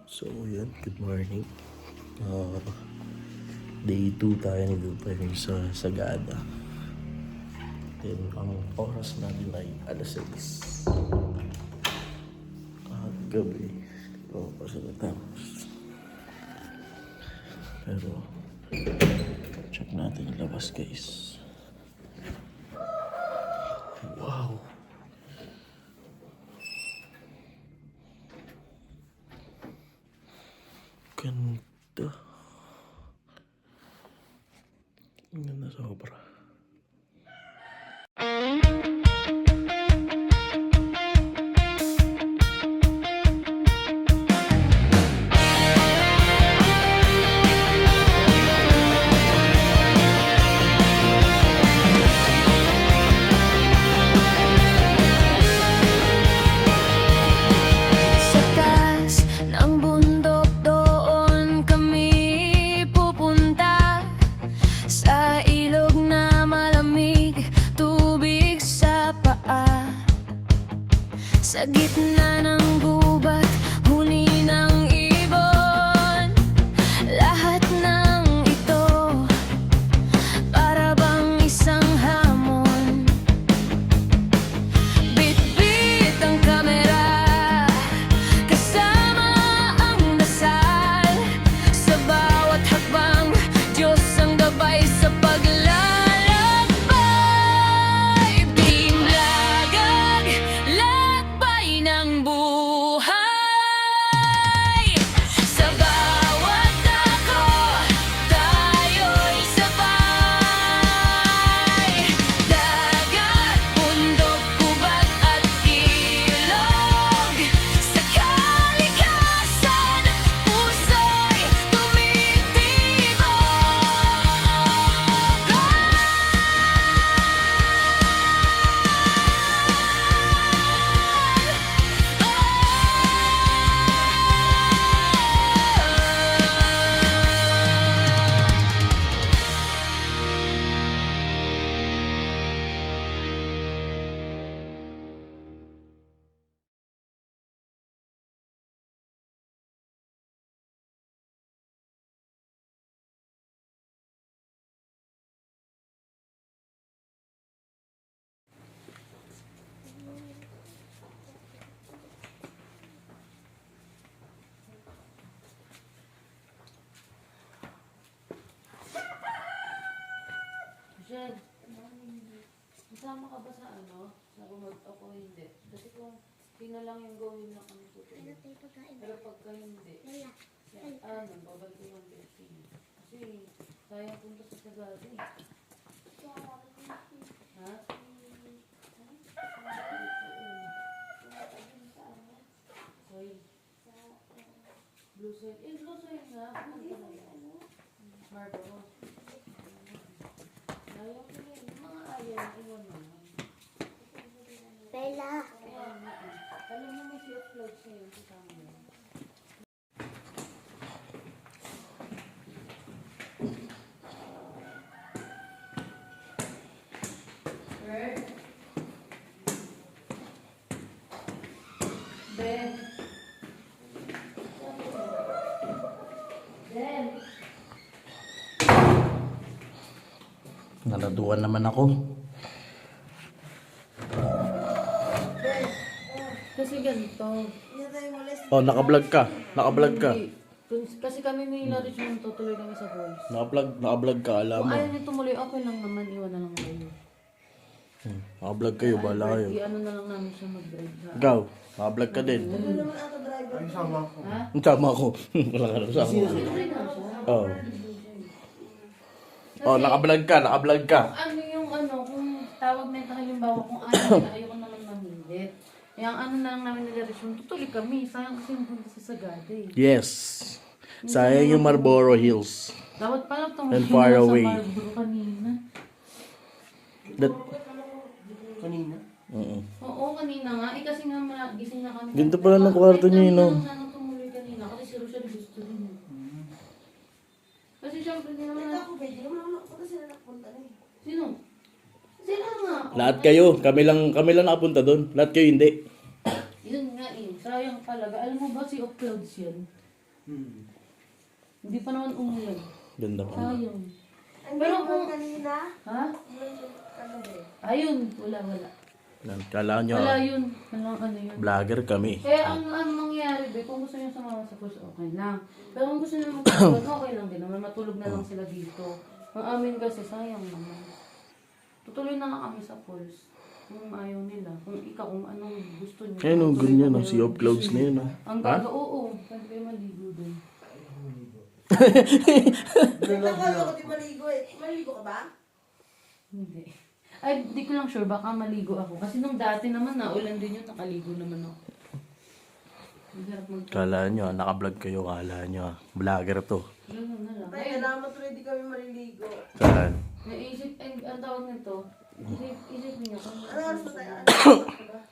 So, yun. Good morning. Day 2 tayo nag-prepare sa Sagada. Then, ang oras natin ay alas 6. Gabi. Oo, kasi natapos. Pero, check natin yung labas, guys. Wow! Ganda. Ang ganda sobra. Sa taas ng bundok doon kami pupunta, sa ilog na malamig, tubig sa paa. Sa gitna ng gubat, huli ng ibon. Lahat ng ito para bang isang hamon. Bit-bit ang kamera, kasama ang dasal. Sa bawat hakbang, Diyos ang gabay sa paglalakbay. Team Lagag, lakbay ng buhay. Sa bawat dako, tayo'y sabay. Dagat, bundok, gubat at ilog. Sa kalikasan, puso'y tumitibok. Jen, kasama ka ba sa ano? Sa remote ako hindi? Kasi kung di na lang yung gawin na kami tutuloy. Pero pagka hindi, babalik ko yung 15. Kasi sayang punta sa Sagada eh. Ha? Soil. Blue soil. Blue soil nga. Punta na yan. Marble. Ayaw ko yun. Yung mga ayaw, iwan mo. Bella. Ayan, alam mo may sea of clouds ngayon sa kanya. Bird? Ben? Ben? Naladuan naman ako. Kasi ganito. Oh, naka-vlog ka. Naka-vlog ka. Hindi. Kasi kami may na-reach yung tutuloy kami sa voice. Naka-vlog ka, alam Kung mo. ayaw niyo tumuloy, okay lang naman. Iwan na lang kayo. Naka-vlog kayo, bahala kayo. I-ano na lang namin siya mag-drive. Ikaw, naka-vlog ka din. Ha? Ang sama ko. Wala ka na sama. Okay na siya. Oh. Oh, naka-vlog ka, naka-vlog ka. Ano yung ano, kung tawag na ito halimbawa kung ayaw na, ayoko naman mamindit. Yung ano na lang namin nila-resume, tutuloy kami. Sayang kasi yung punta sa Sagada eh. Yes. Sayang yung Marlboro Hills. Dapat pala And tumuloy far na away. sa Marlboro kanina. That, Oo, kanina nga. Eh kasi nga gising na kami. Ganito pala ng kwarto niyo, Kahit no? kami na lang tumuloy kanina kasi si Rochelle gusto rin. Kasi syempre hindi naman. Sino? Sila nga. lahat kayo, kami lang nakapunta doon. Lahat kayo hindi. Yun nga eh. Sayang talaga. Alam mo ba si Of Clouds yan? Hindi pa naman umulan. Ganda pa. Sayang. Ang Pero ganda kung... kanina. Ha? Ano ba? Ayun, wala. Kala nyo, Wala yun. Walang ano yun. vlogger kami. Kaya ang mangyayari, be, kung gusto niyo sumama sa course, okay lang. Pero kung gusto niyo matulog, okay lang din naman. Matulog na lang sila dito. Ang amin kasi, sayang naman. Tutuloy na nga kami sa course. Kung ayaw nila. Kung kung anong gusto niyo. Ayun, ang tuloy ganyan, na no? Sea of Clouds na yun, no? Ang gaga, oo. Pwede kayo maligo doon. Nakakala ko di maligo eh. Maligo ka ba? Hindi. Ay, di ko lang sure. Baka maligo ako. Kasi nung dati naman, naulan din yun. Nakaligo naman ako. Ang sarap Kala nyo, naka-vlog kayo, kala nyo. Vlogger to. Ganun na lang. Ay, nalaman tuloy di kami maliligo. Saan? Naisip, ang tawag nito, isip niyo kung Ano oras ba tayo?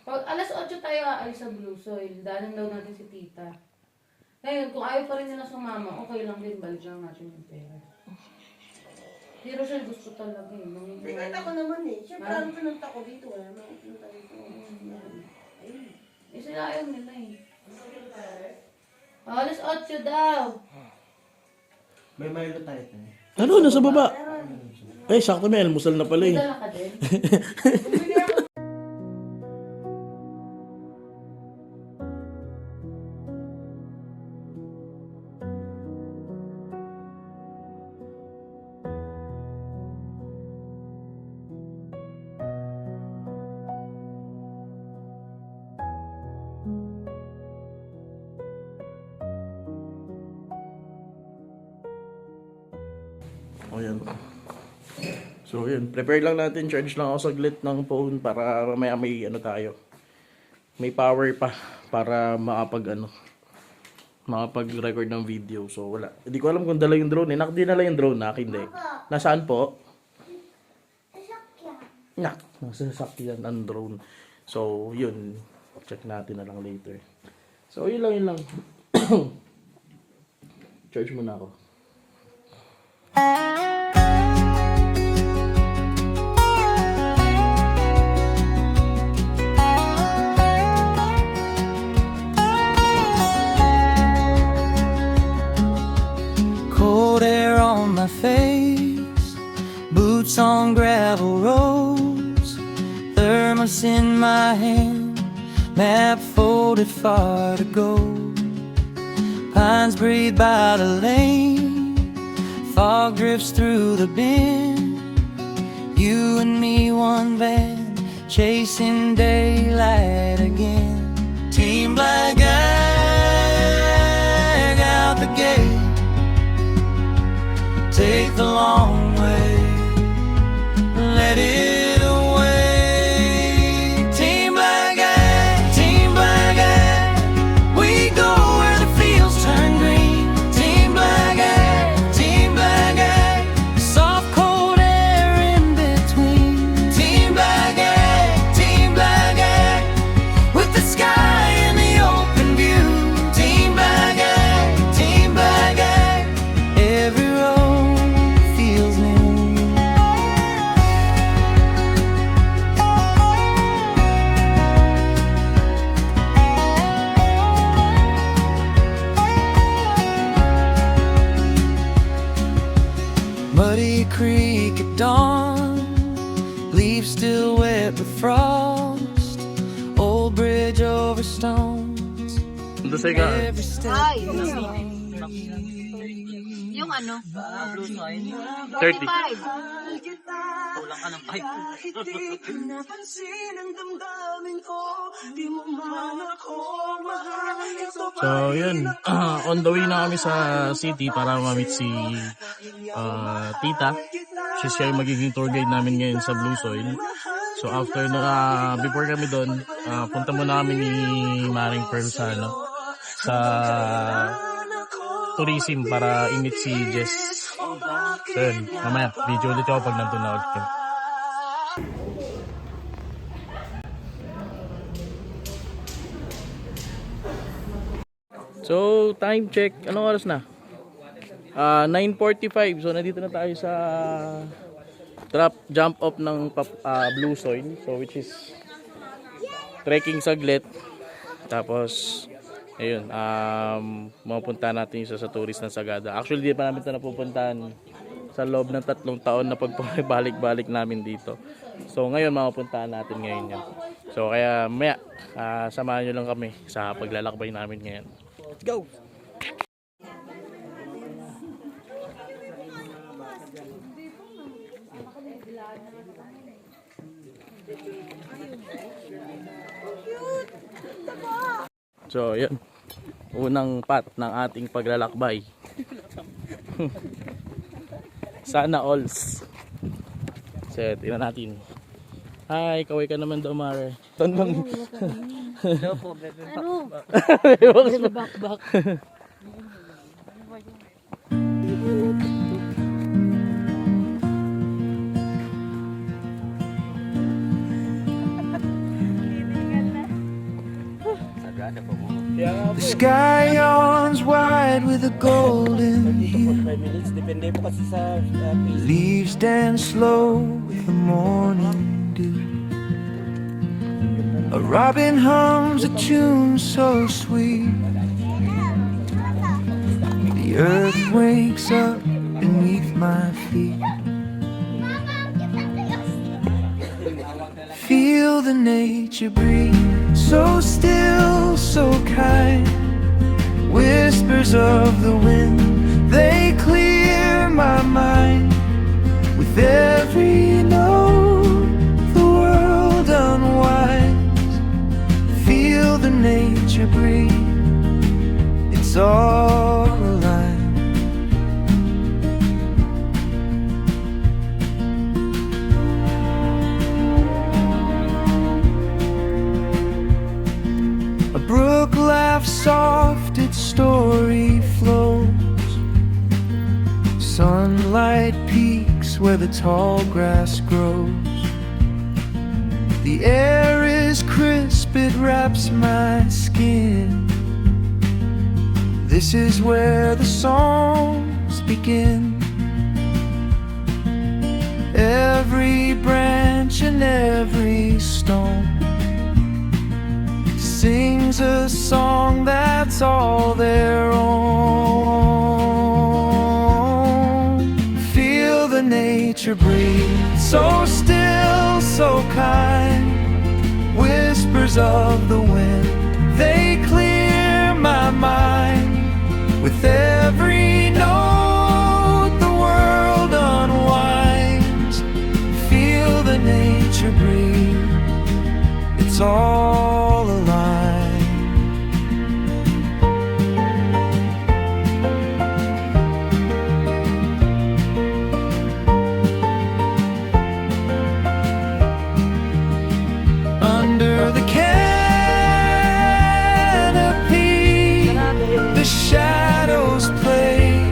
pag alas 8 tayo aalis sa Blue Soil, dalan daw natin si tita. Ngayon, kung ayaw pa rin nila sumama, okay lang din, balik lang natin yung pera. Si Rochelle gusto talaga eh. Pinata ko naman eh. Siyempre, ano pinunta ko dito? Wala naman pinunta dito. Ayun. Eh, sila ayaw nila eh. Alas 8 daw. May Milo tayo ito. Ano, nasa baba? Eh, sakto may almusal na pala May eh. dala ka din. O yan. So yun, prepare lang natin, charge lang ako saglit ng phone para mamaya may ano tayo. May power pa para makapag-record ng video. So wala. Hindi ko alam kung dala yung drone eh. Dinala yung drone, hindi. Nasaan po? Nasa sasakyan ang drone. So yun, check natin na lang later. So yun lang. Charge muna ako. Cold air on my face, boots on gravel roads, thermos in my hand, map folded far to go. Pines breathe by the lane, fog drifts through the bend. You and me, one van, chasing daylight again. Team Black Gag out the gate. Take the long way, let it away. Team Black Gag, we go where the fields turn green. Team Black Gag, soft cold air in between. Team Black Gag, with the sky and the open view. Team Black Gag, every road feels new. Muddy creek at dawn, leaves still wet with frost. Old bridge over stones, Ando sa ka. every step Ay, is long. yung ano? 30. 45. Kulang ka ng pipe. So yun, on the way na kami sa city para ma-meet si tita. Siya yung magiging tour guide namin ngayon sa Blue Soil. So after before kami doon, punta muna kami ni Maring Pearl sa tourism para i-meet si Jess. So yun, mamaya, video ulit ako pag nandun na ulit kami. So, time check. Anong oras na? 9:45. So, nandito na tayo sa jump off ng Blue Soil. So, which is trekking saglit. Tapos, Ayun, mapupunta natin yung isa sa tourist ng Sagada. Actually, di pa namin ito napupuntahan sa loob ng 3 taon na pagbalik-balik namin dito. So ngayon, mapupuntahan natin ngayon yan. So kaya maya, samahan nyo lang kami sa paglalakbay namin ngayon. Let's go! So, yun. Unang part ng ating paglalakbay. Sana alls. So, tingnan natin. Hi, kaway ka naman daw, Mare. Tonton. Ano? Bakbak. The sky yawns wide with a golden hue. 5 minutes, depende po kasi sa Leaves dance slow with the morning dew. A robin hums a tune so sweet. The earth wakes up beneath my feet. Feel the nature breeze, so still, so kind. Whispers of the wind, they clear my mind. With every note, the world unwinds. Feel the nature breathe, it's all alive. A brook laughs soft, its story flows. Sunlight peaks where the tall grass grows. The air is crisp, it wraps my skin. This is where the songs begin. Every branch and every stone sings a song that's all their own. Feel the nature breathe, so still, so kind. Whispers of the wind, they clear my mind. With every note, the world unwinds. Feel the nature breathe, it's all alive. Under the canopy, the shadows play.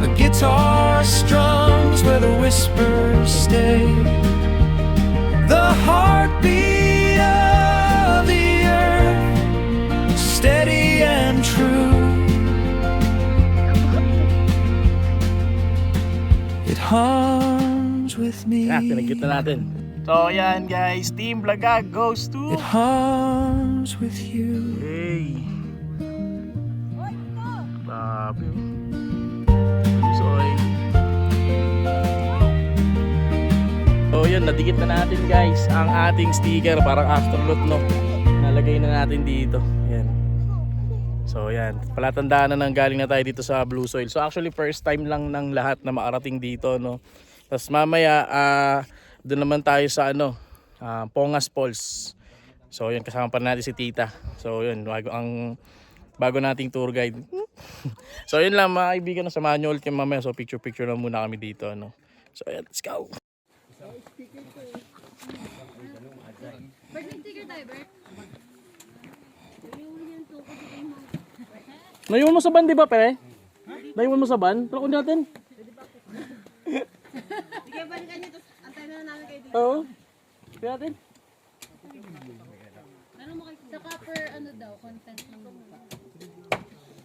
A guitar strums where the whispers stay. The heartbeat of the earth, steady and true. It hums with me. Pinagkita natin. So, yan guys. Team Blagag goes to... It hums with you. Hey! Grabe. Soy. So, yun. Nadikit na natin guys ang ating sticker. Parang afterlook, no? Nalagay na natin dito. Yan. So, yan. Palatandaan na nang galing na tayo dito sa Blue Soil. So, actually, first time lang ng lahat na makarating dito, no? Tapos mamaya, doon naman tayo sa Pongas Falls. So yun, kasama pa natin si Tita. So yun, bago nating tour guide. So yun lang mga kaibigan, samahan nyo ulit yung mamaya. So picture lang muna kami dito, no? So yun, let's go. Naiwan mo sa van, di ba, pere? Naiwan mo sa van? Tulakon natin. Sige, balikan niyo. Antayin na namin kayo dito. Oo. Kaya natin. Ano mo kayo? Saka per ano daw, content ng buka.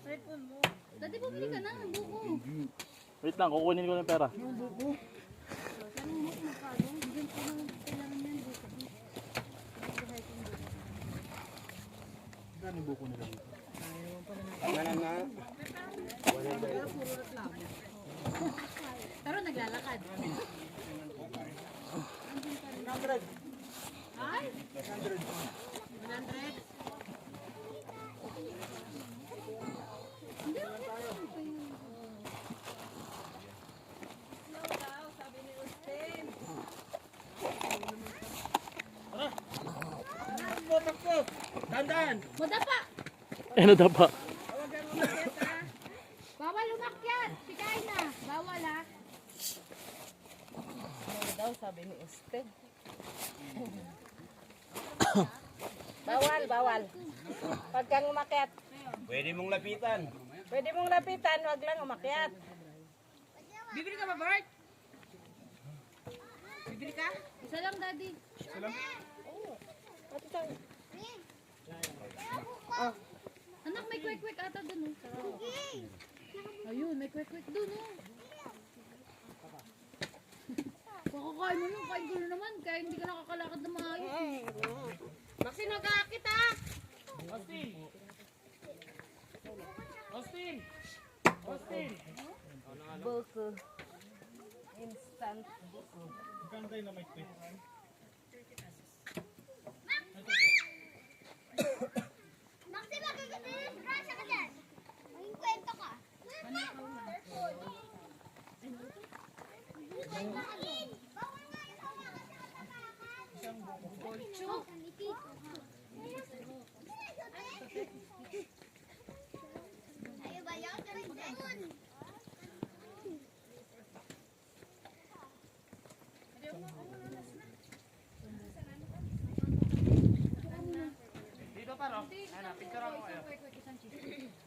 Cellphone mo. Dati bumili ka na ng buko. Wait lang, kukunin ko ng pera. Pero naglalakad. Ay? 100. Madapa! Ano daw pa? Bawal umakyat! Sikain na! Bawal ha! Bawal, bawal. Pag kang umakyat, Pwede mong lapitan. pwede mong lapitan, wag lang umakyat. Bibili ka ba, Bert? Bibili ka? Isa lang, Daddy. Anak, may kwek-kwek ata dun. Ayun, may kwek-kwek dun. Kakakain mo nun, kain ko na naman. Kaya hindi ka nakakalakad na maayos. Maxi, nag-aakit ha! Buko. Instant buko. Maxi, magkakasya ka dyan. Maging kwento ka. Bawal nga yung Ayaw ba yun?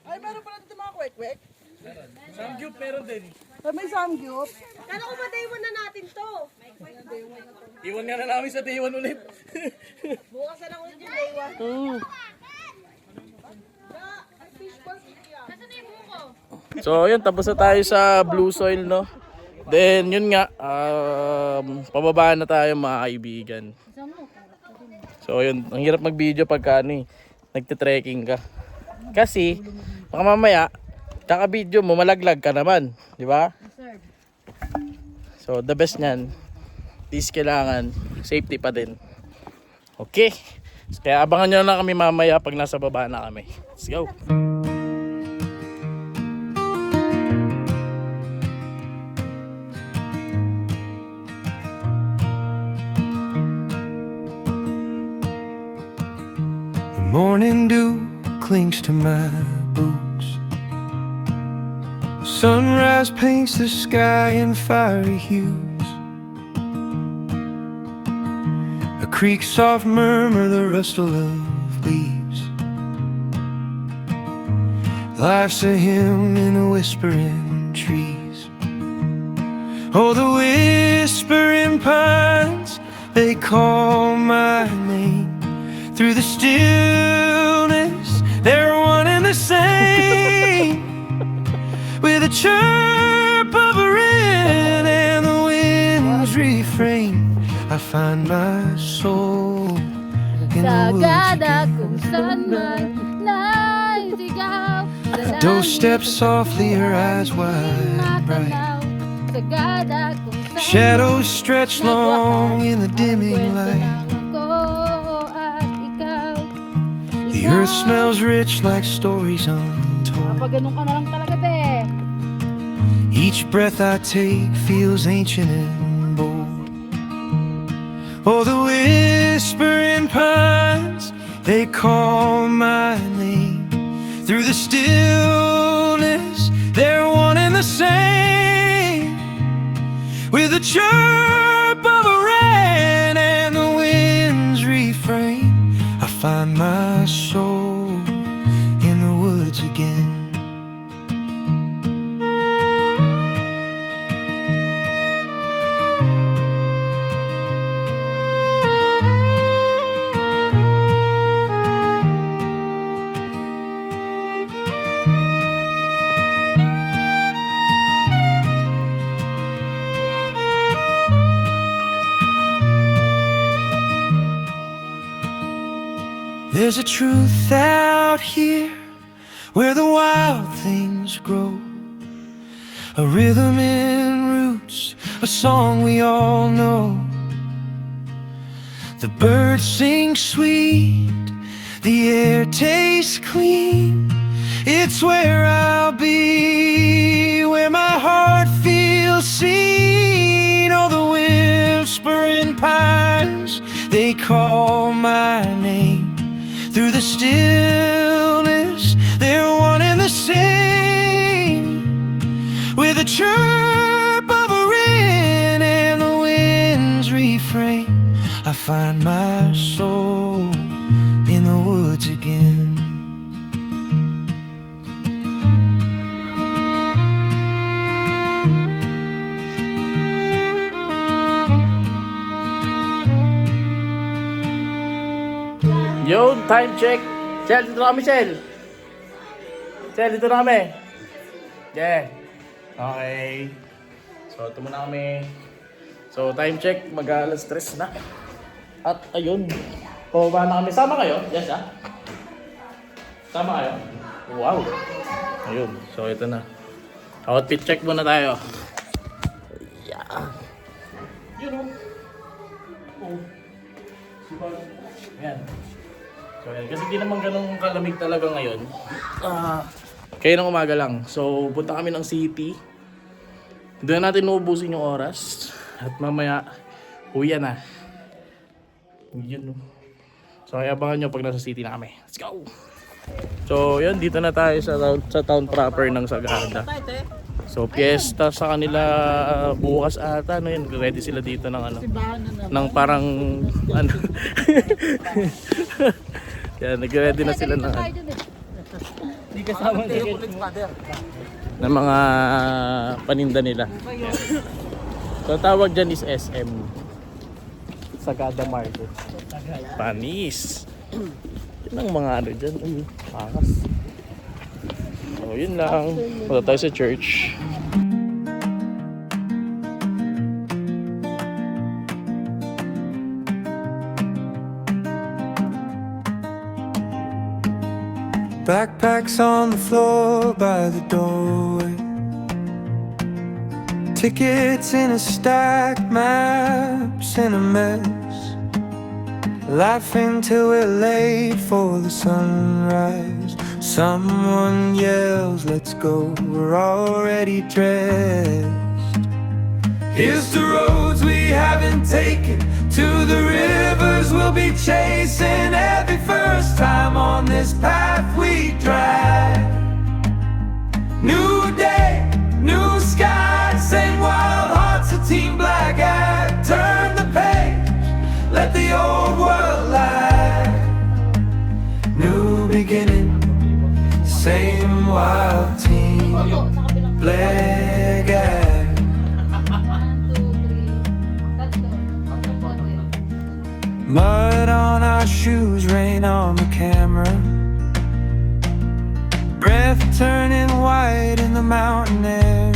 Ay, meron pala dito mga kwek-kwek. Samgyup meron din. Ay, may samgyup. Kala ko ba day 1 na natin to? Iwan nga na namin sa day 1 ulit. Bukas na lang ulit yung day 1. So, yun, tapos na tayo sa Blue Soil, no? Then, yun nga, pababa na tayo mga kaibigan. So, yun, ang hirap mag-video pagka nagte-trekking ka. Kasi, baka mamaya, kaka-video mo, malaglag ka naman, di ba? So, the best niyan, is kailangan safety pa din. Okay. Kaya abangan nyo na kami mamaya pag nasa baba na kami. Let's go. Morning dew clings to my boots. Sunrise paints the sky in fiery hues. A creek soft murmur, the rustle of leaves. Life's a hymn in the whispering trees. Oh, the whispering pines, they call my name. Through the stillness, they're one and the same. With a chirp of a wren and the wind's refrain, I find my soul in the woods Sagada again. kung saan man naisigaw. Doorstep softly, her eyes wide bright. Sagada kung saan Shadows stretch long in the dimming light. The earth smells rich like stories untold. Pag ganun ka na lang talaga, be. Each breath I take feels ancient and bold. Oh, the whispering pines, they call my name. Through the stillness, they're one and the same. With the chirp of a wren and the wind's refrain, I find my soul in the woods again. There's a truth out here where the wild things grow. A rhythm in roots, a song we all know. The birds sing sweet, the air tastes clean. It's where I'll be, where my heart feels seen. Oh, the whispering pines, they call my name. Through the stillness, they're one and the same. With a chirp of a wren and the wind's refrain, I find my soul in the woods again. Yo, time check. Chel, dito na kami, Chel. Chel, dito na kami. Yeah. Okay. So, ito muna kami. So, time check. Mag-alas 3 na. At ayun. Pababa na kami. Sama kayo? Yes, ha? Sama kayo? Wow. Ayun. So, ito na. Outfit check muna tayo. Yeah. Yun, oh. Ayan. So, ayan. Kasi di naman ganun kalamig talaga ngayon. Kaya ng umaga lang. So, punta kami ng city. Doon natin uubusin yung oras. At mamaya, uwi na. Yun. So, kaya abangan nyo pag nasa city na kami. Let's go! So, yun. Dito na tayo sa town proper ng Sagada. So, piyesta sa kanila bukas ata. Ano yun? Ready sila dito ng ano. Ng parang ano. Yan, nag-ready na sila ng ano. Hindi kasama ng mga paninda nila. Yan. So, tawag dyan is SM. Sagada Market. Panis. Yun ang mga ano dyan. Pakas. So, yun lang. Punta tayo sa church. Backpacks on the floor by the doorway. Tickets in a stack, maps in a mess. Laughing till we're late for the sunrise. Someone yells, let's go, we're already dressed. Here's the roads we haven't taken, to the rivers we'll be chasing. Every first time on this path we drive. New day, new sky, same wild hearts, a team black eye. Turn the page, let the old world lie. New beginning, same wild team, black eye. Mud on our shoes, rain on the camera. Breath turning white in the mountain air.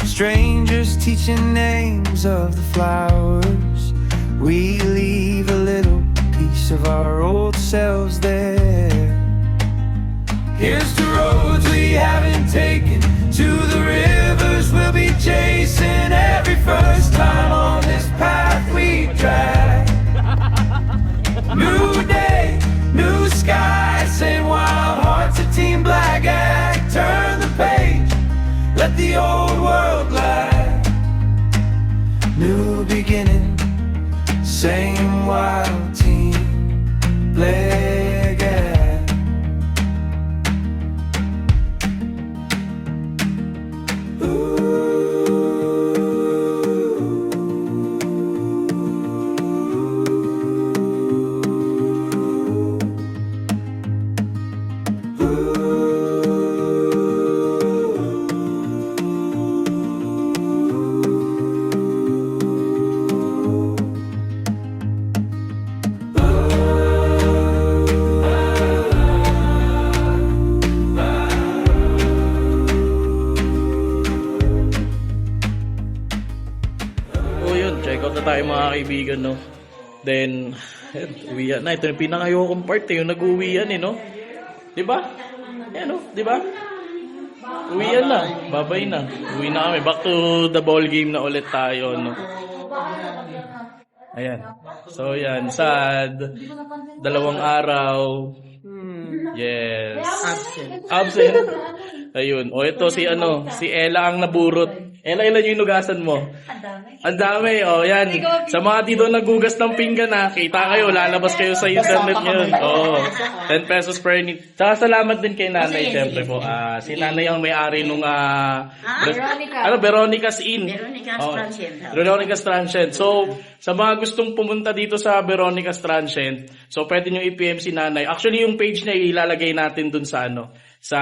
Strangers teaching names of the flowers. We leave a little piece of our old selves there. Here's the roads we haven't taken, to the rivers we'll be chasing. Every first time on this path we drive. New day, new sky, same wild hearts, a team black eye. Turn the page, let the old world lie. New beginning, same wild team, black eye. Check out na tayo mga kaibigan, no? Then, Uwian na. Ito yung pinakayokong part eh. Yung nag-uwian eh, no? Diba? Yan, no? Diba? Uwian na. Babay na. Uwi na kami. Back to the ball game na ulit tayo, no? Ayan. So, yan. Sad. 2 araw. Yes. Absent. Ayun. O, ito si si Ella ang naburot. Ella, ilan yung inugasan mo? Ang dami. O, yan. Sa mga dito nagugas ng pinggan na, kita kayo, lalabas kayo sa internet ngayon. Oo. 10 pesos per unit. Tsaka salamat din kay nanay, syempre po. Si nanay ang may-ari nung, Veronica's Inn. Veronica's Transient. So, sa mga gustong pumunta dito sa Veronica's Transient, so pwede nyo i-PM si nanay. Actually, yung page niya ilalagay natin dun sa sa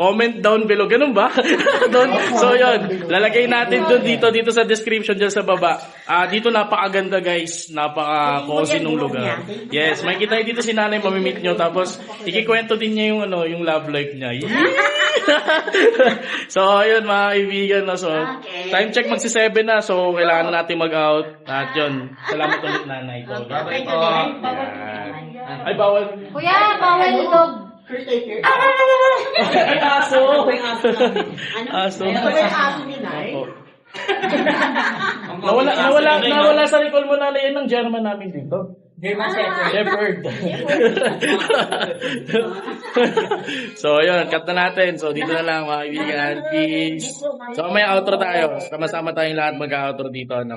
comment down below. Ganun ba? Doon. So, yun. Lalagay natin doon dito sa description dyan sa baba. Dito napakaganda, guys. Napaka-cozy nung lugar. Yes. Makikita nyo dito si nanay, mamimit nyo. Tapos, ikikwento din niya yung love life niya. So, ayun, mga kaibigan. No? So, time check magsi-7 na. So, kailangan na natin mag-out. At yun. Salamat ulit, nanay. Bye-bye po. Ay, bawal. Kuya, bawal dog. Aso. Aso. Ito ba yung aso ni Nay? Opo. Nawala sa recall mo na yan ng German namin dito. German Shepherd. So, ayun, cut na natin. So, dito na lang, mga kaibigan. Peace. So, may outro tayo. Sama-sama tayong lahat mag-outro dito. No?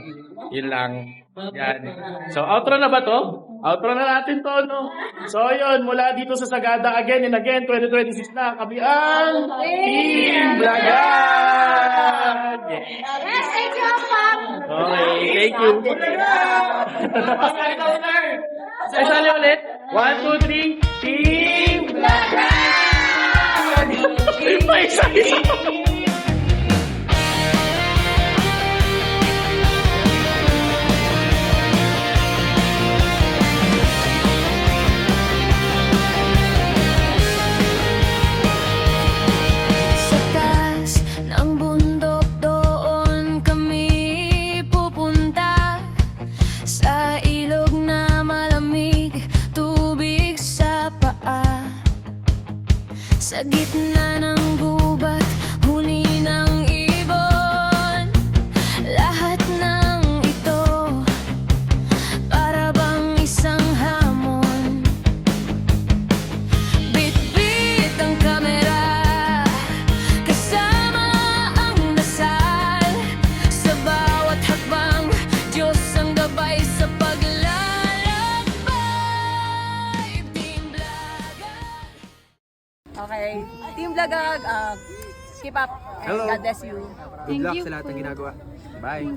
Yun lang. Yan. So, outro na ba to? Outro na natin to, no? So, ayun, mula dito sa Sagada again and again, 2026 na, kami ang Team Blagag! Yes, thank you, Pam. Okay, thank you. Ay, sali ulit. 1, 2, 3, Team Blagag! May isa-isa. Sa taas ng bundok doon kami pupunta, sa ilog na malamig, tubig sa paa, sa gitna ng gubat, huni ng ibon. Lahat ng ito para bang isang hamon. Bit-bit ang kamera, kasama ang dasal, sa bawat hakbang, Diyos ang gabay sa paglalakbay. Team Blagag. Okay. Team Blagag, keep up. And God bless you. Good luck sa lahat ng ginagawa. Bye.